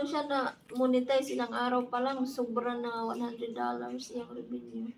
lang siya na monetize ilang araw pa lang, sobra na $100 yung revenue.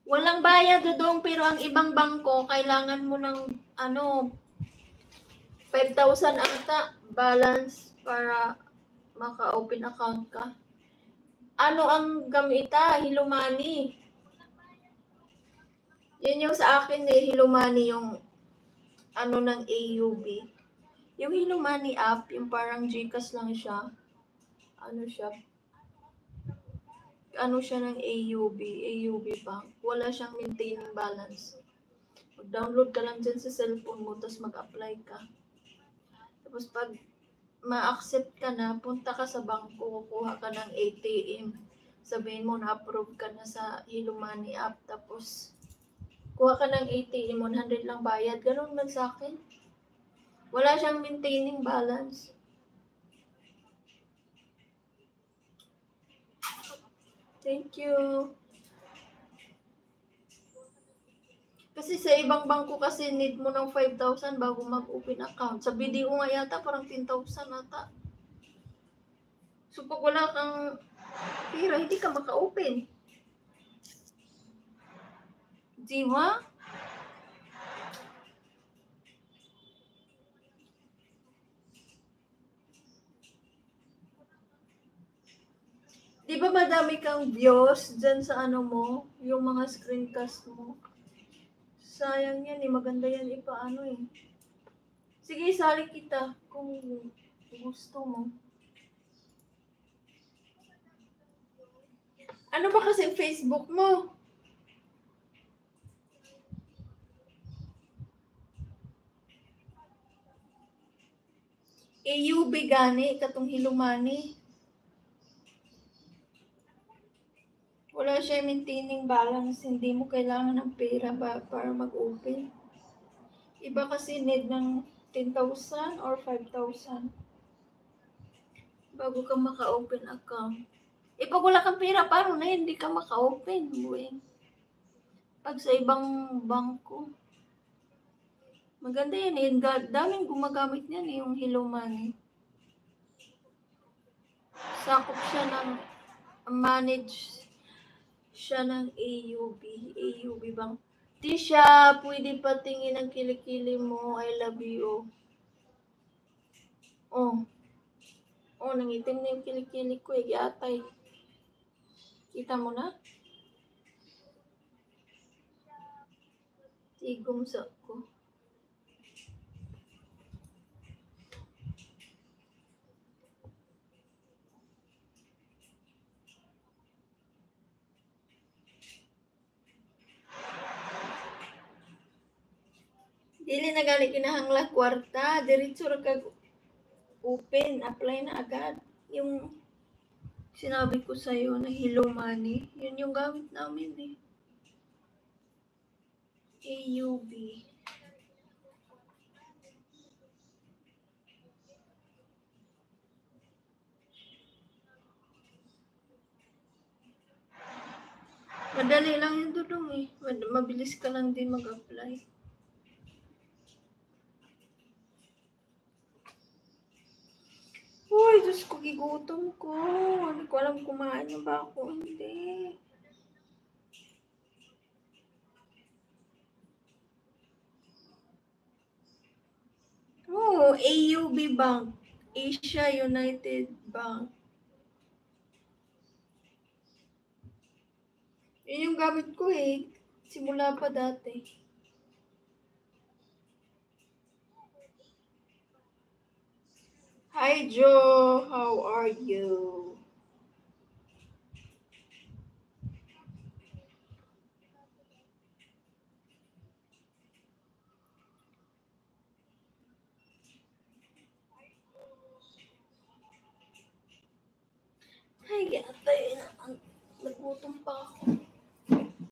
Walang bayad doon, pero ang ibang bangko, kailangan mo ng 5,000 ata balance para maka-open account ka. Ano ang gamita? Hello Money. Yun yung sa akin Hello Money yung ng AUB. Yung Hello Money app, yung parang GCash lang siya. Ano siya ng AUB Bank. Wala siyang maintaining balance. Mag-download ka lang dyan sa cellphone mo, tapos mag-apply ka. Tapos pag ma-accept ka na, punta ka sa bangko, kukuha ka ng ATM. Sabihin mo na-approve ka na sa Hello Money app, tapos kuha ka ng ATM, 100 lang bayad. Ganun man sa akin. Wala siyang maintaining balance. Thank you. Kasi sa ibang bangko kasi need mo ng 5,000 bago mag-open account. Sa BDO nga yata parang 10,000 ata. So pag wala kang pera, hindi ka maka-open. Di ba? Di ba madami kang views dyan sa mo, yung mga screencast mo? Sayang yan maganda yan ipaano Sige, sali kita kung gusto mo. Ano ba kasi Facebook mo? AUB gani, katong Hello Money. Wala siya maintaining balance, hindi mo kailangan ng pera para mag-open. Iba kasi need ng 10,000 or 5,000 bago ka maka-open account. Pag wala kang pera, paano na hindi ka maka-open? Pag sa ibang bangko. Maganda yan daming gumagamit niyan yung Hello Money. Sakop siya ng manage siya ng AUB Bank. Di siya pwede patingin ang kilikili mo. I love you. Nangitim na yung kilikili ko yatay. Kita mo na? Tigom sa ko. Dili na gali kinahanglan kwarta, diretso ra kag open, apply na agad. Yung sinabi ko sa iyo na Hello Money, yun yung gamit namin AUB. Madali lang yun dudong mabilis ka lang din mag-apply. Uy, Diyos ko, gigutom ko. Hindi ko alam kumain na ba ako. Hindi. AUB Bank. Asia United Bank. Yun yung gamit ko simula pa dati. Hi, Joe. How are you? Ay, gatay na. Nagutom pa ako.